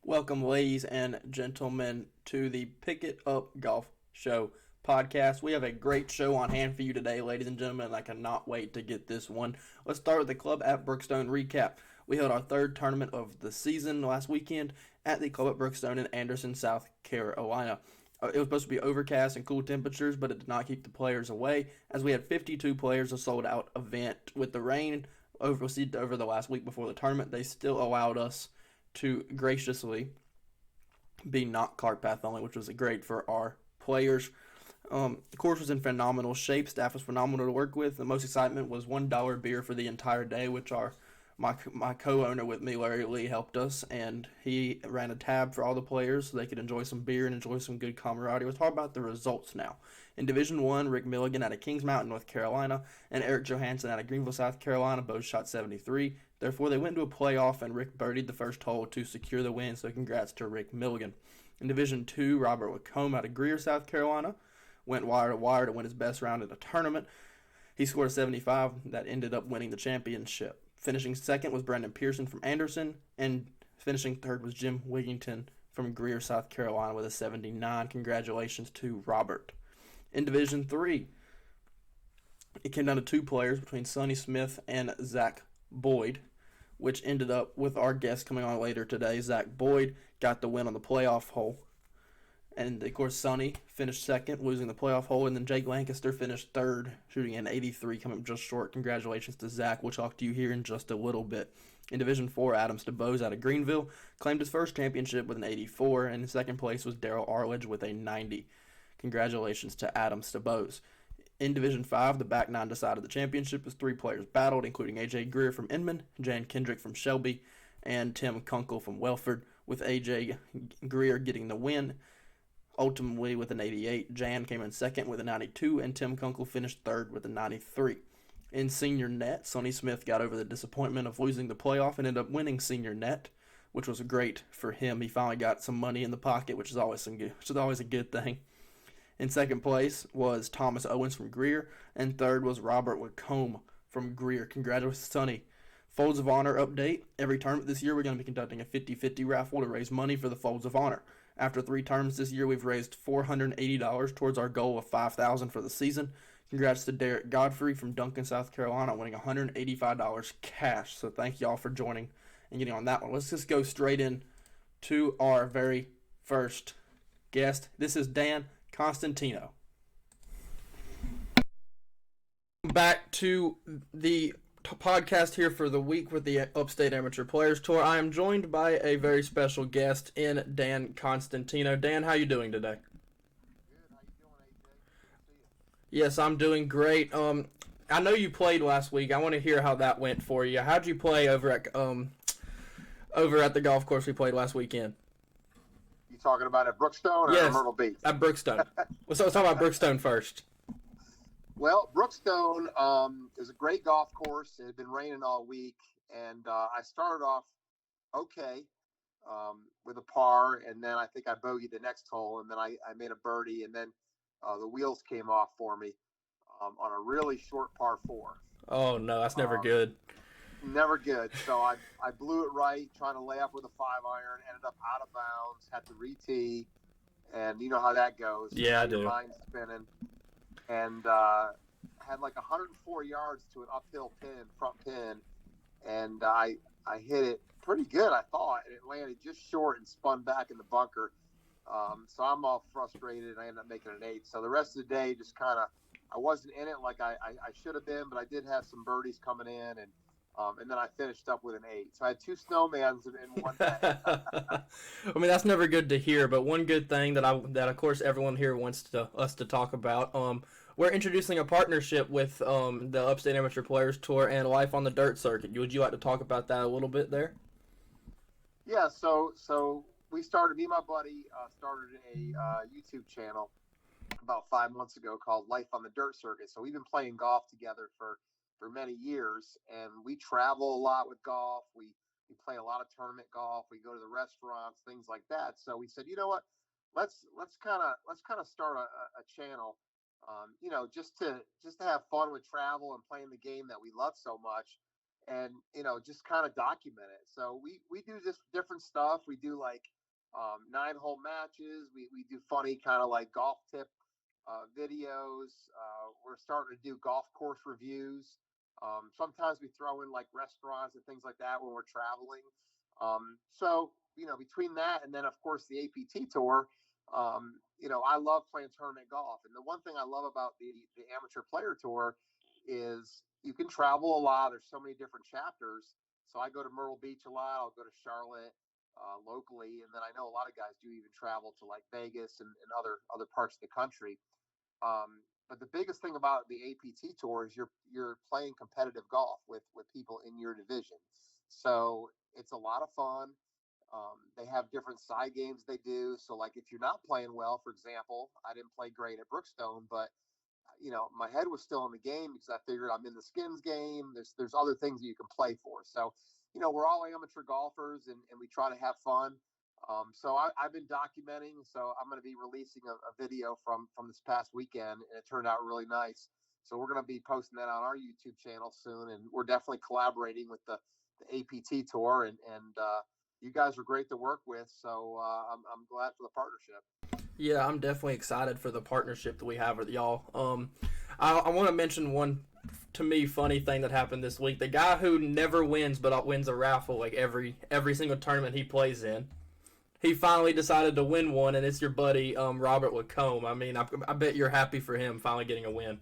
Welcome, ladies and gentlemen, to the Pick It Up Golf Show podcast. We have a great show on hand for you today, ladies and gentlemen, and I cannot wait to get this one. Let's start with the Club at Brookstone recap. We held our third tournament of the season last weekend at the Club at Brookstone in Anderson, South Carolina. It was supposed to be overcast and cool temperatures, but it did not keep the players away, as we had 52 players, a sold-out event. With the rain over the last week before the tournament, they still allowed us to graciously be not cart path only, which was great for our players. The course was in phenomenal shape. Staff was phenomenal to work with. The most excitement was $1 beer for the entire day, which my co-owner with me, Larry Lee, helped us, and he ran a tab for all the players so they could enjoy some beer and enjoy some good camaraderie. Let's talk about the results now. In Division 1, Rick Milligan out of Kings Mountain, North Carolina, and Eric Johansson out of Greenville, South Carolina, both shot 73. Therefore, they went into a playoff, and Rick birdied the first hole to secure the win, so congrats to Rick Milligan. In Division 2, Robert Wacombe out of Greer, South Carolina, went wire to wire to win his best round in the tournament. He scored a 75 that ended up winning the championship. Finishing second was Brendan Pearson from Anderson, and finishing third was Jim Wigington from Greer, South Carolina with a 79. Congratulations to Robert. In Division 3, it came down to two players between Sonny Smith and Zach Boyd, which ended up with our guest coming on later today. Zach Boyd got the win on the playoff hole. And, of course, Sonny finished second, losing the playoff hole. And then Jake Lancaster finished third, shooting an 83, coming up just short. Congratulations to Zach. We'll talk to you here in just a little bit. In Division 4, Adams DeBose out of Greenville claimed his first championship with an 84. And in second place was Daryl Arledge with a 90. Congratulations to Adams DeBose. In Division 5, the back nine decided the championship as three players battled, including A.J. Greer from Inman, Jan Kendrick from Shelby, and Tim Kunkel from Welford, with A.J. Greer getting the win. Ultimately, with an 88, Jan came in second with a 92, and Tim Kunkel finished third with a 93. In Senior Net, Sonny Smith got over the disappointment of losing the playoff and ended up winning Senior Net, which was great for him. He finally got some money in the pocket, which is always a good thing. In second place was Thomas Owens from Greer, and third was Robert Wacombe from Greer. Congratulations, Sonny. Folds of Honor update. Every tournament this year, we're going to be conducting a 50-50 raffle to raise money for the Folds of Honor. After three tournaments this year, we've raised $480 towards our goal of $5,000 for the season. Congrats to Derek Godfrey from Duncan, South Carolina, winning $185 cash. So thank y'all for joining and getting on that one. Let's just go straight in to our very first guest. This is Dan Constantino. Back to the podcast here for the week with the Upstate Amateur Players Tour. I am joined by a very special guest in Dan Constantino. Dan, how you doing today? Good. How you doing, AJ? Good to see you. Yes, I'm doing great. I know you played last week. I want to hear how that went for you. How'd you play over at the golf course we played last weekend? You talking about at Brookstone or Yes, Myrtle Beach? at Brookstone. Let's talk about Brookstone first. Well, Brookstone is a great golf course. It had been raining all week, and I started off okay with a par, and then I think I bogeyed the next hole, and then I made a birdie, and then the wheels came off for me on a really short par four. Oh no, that's never Um, good. Never good. So I blew it right, trying to lay up with a 5-iron, ended up out of bounds, had to re-tee, and you know how that goes. Yeah, I Your do. mind's spinning. And had like 104 yards to an uphill pin, front pin, and I hit it pretty good, I thought, and it landed just short and spun back in the bunker. So I'm all frustrated, and I ended up making an 8. So the rest of the day, just kind of, I wasn't in it like I should have been, but I did have some birdies coming in, and then I finished up with an 8. So I had two snowmans in one day. I mean, that's never good to hear, but one good thing that of course everyone here wants us to talk about. We're introducing a partnership with the Upstate Amateur Players Tour and Life on the Dirt Circuit. Would you like to talk about that a little bit there? Yeah, so we started, me and my buddy started a YouTube channel about 5 months ago called Life on the Dirt Circuit. So we've been playing golf together for many years, and we travel a lot with golf. We play a lot of tournament golf. We go to the restaurants, things like that. So we said, you know what, let's start a channel, just to have fun with travel and playing the game that we love so much, and just kind of document it. So we do just different stuff. We do like 9-hole matches. We do funny kind of like golf tip videos. We're starting to do golf course reviews. Sometimes we throw in like restaurants and things like that when we're traveling. So, between that and then, of course, the APT tour, I love playing tournament golf. And the one thing I love about the amateur player tour is you can travel a lot. There's so many different chapters. So I go to Myrtle Beach a lot. I'll go to Charlotte locally. And then I know a lot of guys do even travel to like Vegas and other parts of the country. But the biggest thing about the APT tour is you're playing competitive golf with people in your division. So it's a lot of fun. They have different side games they do. So like if you're not playing well, for example, I didn't play great at Brookstone, but my head was still in the game because I figured I'm in the skins game. There's other things that you can play for. So, we're all amateur golfers and we try to have fun. So I've been documenting. So I'm going to be releasing a video from this past weekend, and it turned out really nice. So we're going to be posting that on our YouTube channel soon, and we're definitely collaborating with the APT tour, and you guys are great to work with. So I'm glad for the partnership. Yeah, I'm definitely excited for the partnership that we have with y'all. I want to mention one, to me, funny thing that happened this week. The guy who never wins but wins a raffle like every single tournament he plays in, he finally decided to win one, and it's your buddy Robert Lacombe. I mean, I bet you're happy for him finally getting a win.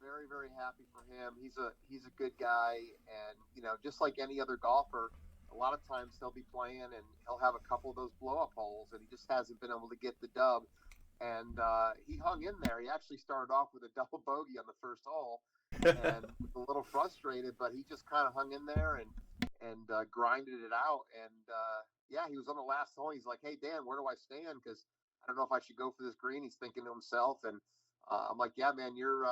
Very, very happy for him. He's a good guy, and just like any other golfer, a lot of times he'll be playing and he'll have a couple of those blow-up holes, and he just hasn't been able to get the dub. And he hung in there. He actually started off with a double bogey on the first hole, and was a little frustrated, but he just kind of hung in there and grinded it out. And yeah, he was on the last hole. He's like, "Hey Dan, where do I stand? Because I don't know if I should go for this green." He's thinking to himself, and I'm like, "Yeah, man, you're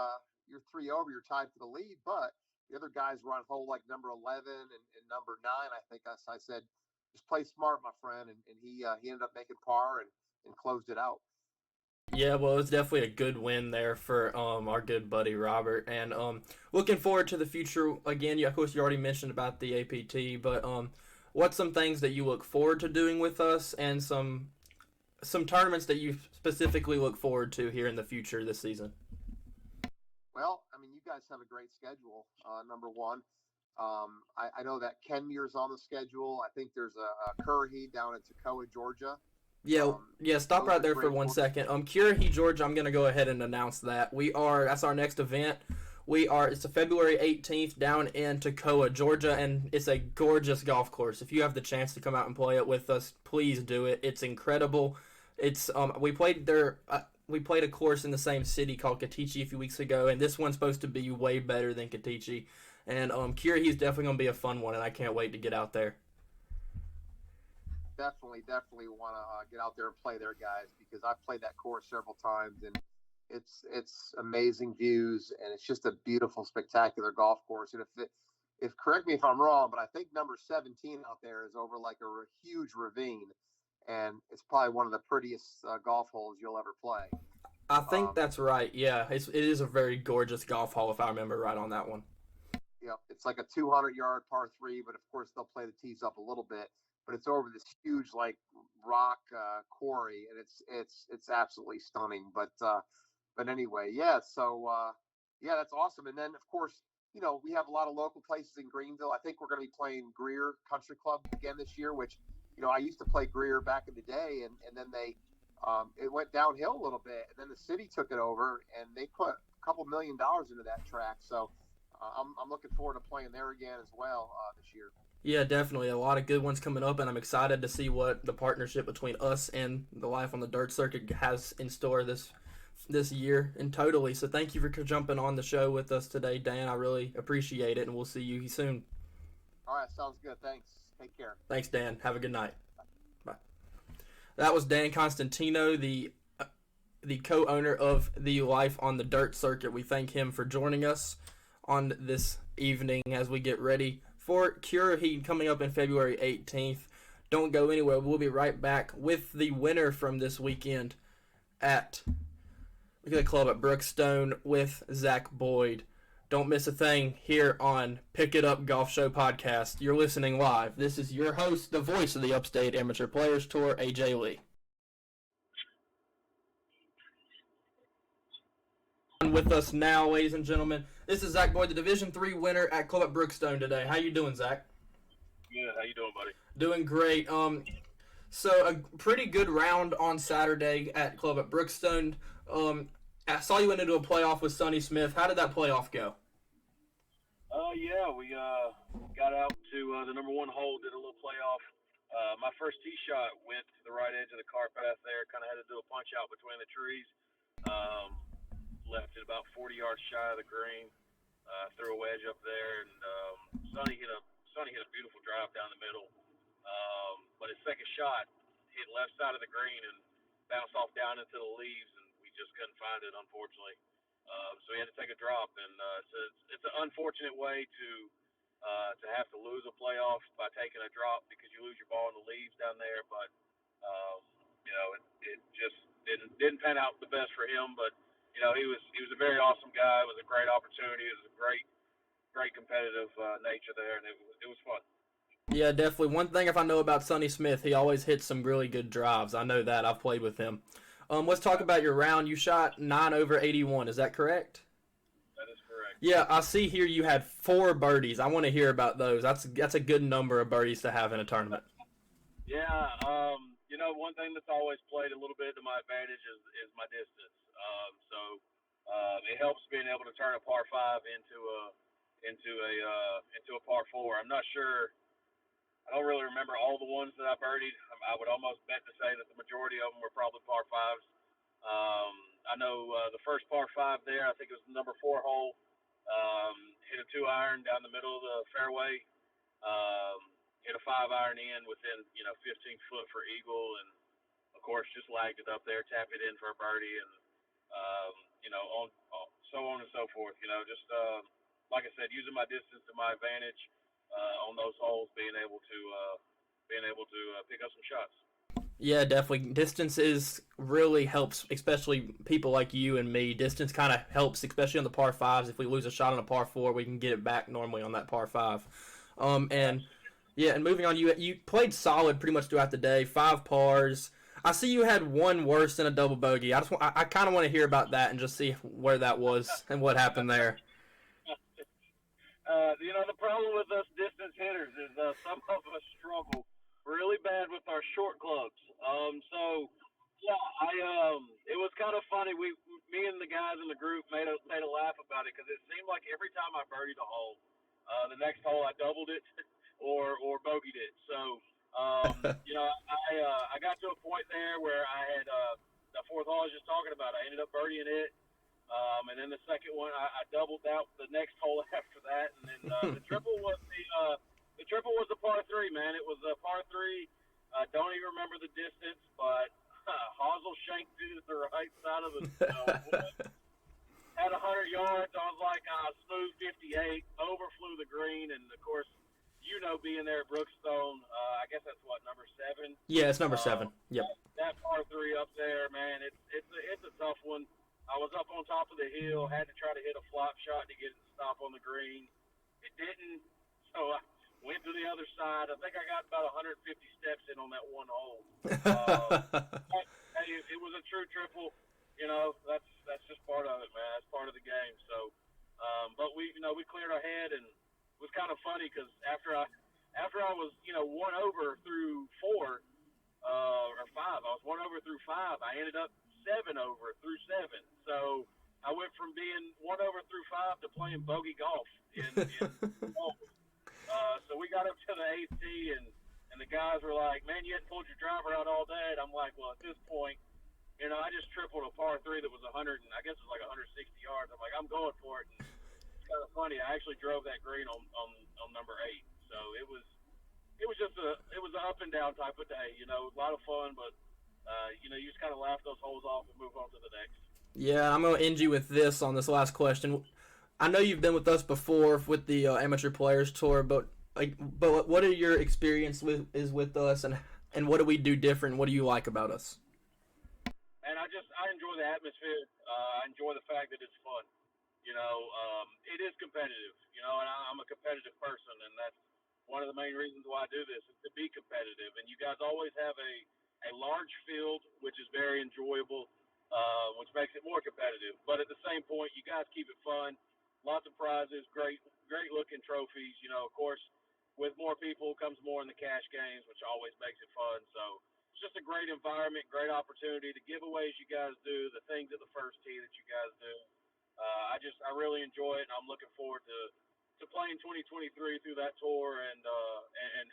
3 over. You're tied for the lead, but the other guys were on hole like number 11 and number 9, I think." I said, "Just play smart, my friend," and he ended up making par and closed it out. Yeah, well, it's definitely a good win there for our good buddy Robert, and looking forward to the future. Again, of course, you already mentioned about the APT, but what's some things that you look forward to doing with us, and some tournaments that you specifically look forward to here in the future this season? Well, I mean, you guys have a great schedule. Number one, I know that Kenmure's on the schedule. I think there's a Currahee down in Toccoa, Georgia. Yeah, yeah. Stop Those right are there for great one courses. second. Currahee, Georgia. I'm gonna go ahead and announce that that's our next event. It's a February 18th down in Toccoa, Georgia, and it's a gorgeous golf course. If you have the chance to come out and play it with us, please do it. It's incredible. It's we played there. We played a course in the same city called Katichi a few weeks ago, and this one's supposed to be way better than Katichi. And Curahee is definitely gonna be a fun one, and I can't wait to get out there. Definitely want to get out there and play there, guys, because I've played that course several times, and it's amazing views, and it's just a beautiful, spectacular golf course. And if correct me if I'm wrong, but I think number 17 out there is over like a huge ravine, and it's probably one of the prettiest golf holes you'll ever play. I think Um, that's right. Yeah, it is a very gorgeous golf hole if I remember right on that one. it's like a 200-yard par three, but of course they'll play the tees up a little bit. But it's over this huge like rock quarry, and it's absolutely stunning. But anyway, yeah. So yeah, that's awesome. And then of course, we have a lot of local places in Greenville. I think we're going to be playing Greer Country Club again this year, which I used to play Greer back in the day, and then it went downhill a little bit, and then the city took it over, and they put a couple $1 million into that track. So I'm looking forward to playing there again as well this year. Yeah, definitely. A lot of good ones coming up, and I'm excited to see what the partnership between us and the Life on the Dirt Circuit has in store this year and totally. So thank you for jumping on the show with us today, Dan. I really appreciate it, and we'll see you soon. All right, sounds good. Thanks. Take care. Thanks, Dan. Have a good night. Bye. That was Dan Constantino, the co-owner of the Life on the Dirt Circuit. We thank him for joining us on this evening as we get ready for Currahee coming up in February 18th. Don't go anywhere. We'll be right back with the winner from this weekend at the club at Brookstone with Zach Boyd. Don't miss a thing here on Pick It Up Golf Show Podcast. You're listening live. This is your host, the voice of the Upstate Amateur Players Tour, AJ Lee. With us now, ladies and gentlemen, this is Zach Boyd, the Division III winner at Club at Brookstone today. How you doing, Zach? Good. How you doing, buddy? Doing great. So a pretty good round on Saturday at Club at Brookstone. I saw you went into a playoff with Sonny Smith. How did that playoff go? Yeah, we got out to the number one hole, did a little playoff. My first tee shot went to the right edge of the car path there. Kind of had to do a punch out between the trees. Left it about 40 yards shy of the green. Threw a wedge up there, and Sonny hit a beautiful drive down the middle. But his second shot hit left side of the green and bounced off down into the leaves, and we just couldn't find it, unfortunately. So we had to take a drop, and it's an unfortunate way to have to lose a playoff by taking a drop because you lose your ball in the leaves down there. But it just didn't pan out the best for him. But he was a very awesome guy. It was a great opportunity. It was a great competitive nature there, and it was fun. Yeah, definitely. One thing if I know about Sonny Smith, he always hits some really good drives. I know that. I've played with him. Let's talk about your round. You shot 9 over 81. Is that correct? That is correct. Yeah, I see here you had 4 birdies. I want to hear about those. That's a good number of birdies to have in a tournament. Yeah, one thing that's always played a little bit to my advantage is my distance. It helps being able to turn a par 5 into a par 4. I'm not sure. I don't really remember all the ones that I birdied. I would almost bet to say that the majority of them were probably par 5s. I know the first par 5 there, I think it was the number 4 hole, hit a 2-iron down the middle of the fairway, hit a 5-iron in within 15 foot for eagle, and of course just lagged it up there, tapped it in for a birdie, and so on and so forth. Just like I said, using my distance to my advantage. On those holes, being able to pick up some shots. Yeah, definitely. Distance really helps, especially people like you and me. Distance kind of helps, especially on the par 5s. If we lose a shot on a par 4, we can get it back normally on that par 5. And moving on, you played solid pretty much throughout the day. 5 pars. I see you had one worse than a double bogey. I kind of want to hear about that and just see where that was and what happened there. The problem with us distance hitters is some of us struggle really bad with our short clubs. It was kind of funny. Me and the guys in the group made a laugh about it because it seemed like every time I birdied a hole, the next hole I doubled it or bogeyed it. So, I got to a point there where I had the fourth hole I was just talking about. I ended up birdieing it. And then the second one, I doubled out the next hole after that, and then the triple was the par 3, man. It was a par 3. Don't even remember the distance, but Hosel shanked it to the right side of the had 100 yards. I was like, smooth 58, overflew the green, and of course, being there at Brookstone, I guess that's what, number 7. Yeah, it's number 7. Yep. That par 3 up there, man. It's a tough one. I was up on top of the hill, had to try to hit a flop shot to get it to stop on the green. It didn't, so I went to the other side. I think I got about 150 steps in on that one hole. It was a true triple. That's just part of it, man. That's part of the game. So, but we cleared our head, and it was kind of funny because after I was 1 over through 4 or 5, I was 1 over through 5. I ended up 7 over through 7. So I went from being 1 over through 5 to playing bogey golf in so we got up to the APT, and the guys were like, "Man, you hadn't pulled your driver out all day." And I'm like, "Well, at this point, I just tripled a par 3 that was 100, and I guess it was like 160 yards. I'm like, I'm going for it." And it's kind of funny. I actually drove that green on number 8. So it was just an up and down type of day. A lot of fun, but you just kind of laugh those holes off and move on to the next. Yeah, I'm going to end you with this on this last question. I know you've been with us before with the Amateur Players Tour, but what are your experience with us, and what do we do different? What do you like about us? And I enjoy the atmosphere. I enjoy the fact that it's fun. It is competitive, and I'm a competitive person, and that's one of the main reasons why I do this is to be competitive. And you guys always have a large field, which is very enjoyable, which makes it more competitive. But at the same point, you guys keep it fun, lots of prizes, great looking trophies. Of course, with more people comes more in the cash games, which always makes it fun. So it's just a great environment, great opportunity. The giveaways you guys do, the things at the first tee that you guys do. I really enjoy it, and I'm looking forward to playing 2023 through that tour and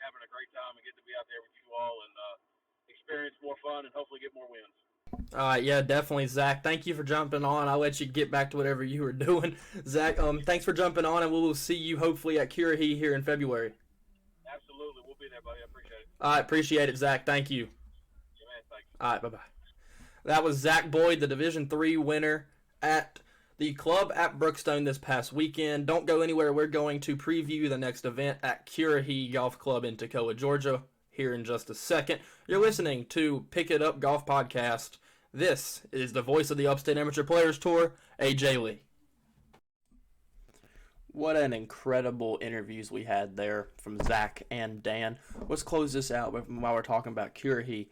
having a great time and get to be out there with you all and experience more fun and hopefully get more wins. All right, yeah, definitely, Zach. Thank you for jumping on. I'll let you get back to whatever you were doing. Zach, thanks for jumping on, and we will see you hopefully at Currahee here in February. Absolutely. We'll be there, buddy. I appreciate it. All right, appreciate it, Zach. Thank you. Yeah, man. Thanks. All right, bye-bye. That was Zach Boyd, the Division III winner at the club at Brookstone this past weekend. Don't go anywhere. We're going to preview the next event at Currahee Golf Club in Toccoa, Georgia, here in just a second. You're listening to Pick It Up Golf Podcast. This is the voice of the Upstate Amateur Players Tour, AJ Lee. What an incredible interviews we had there from Zach and Dan. Let's close this out while we're talking about Currahee.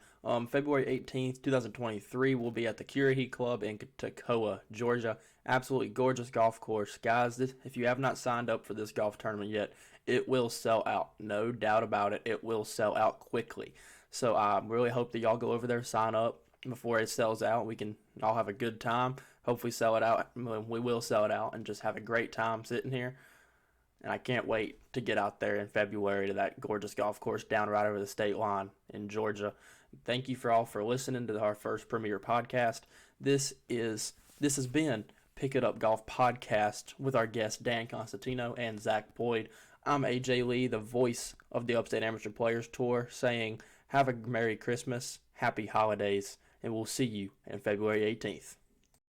February 18th, 2023, we'll be at the Currahee Club in Toccoa, Georgia. Absolutely gorgeous golf course. Guys, if you have not signed up for this golf tournament yet, it will sell out. No doubt about it. It will sell out quickly. So I really hope that y'all go over there, sign up before it sells out. We can all have a good time. Hopefully sell it out. We will sell it out and just have a great time sitting here. And I can't wait to get out there in February to that gorgeous golf course down right over the state line in Georgia. Thank you for all for listening to our first premiere podcast. This has been Pick It Up Golf Podcast with our guests Dan Constantino and Zach Boyd. I'm AJ Lee, the voice of the Upstate Amateur Players Tour, saying have a Merry Christmas, Happy Holidays, and we'll see you on February 18th.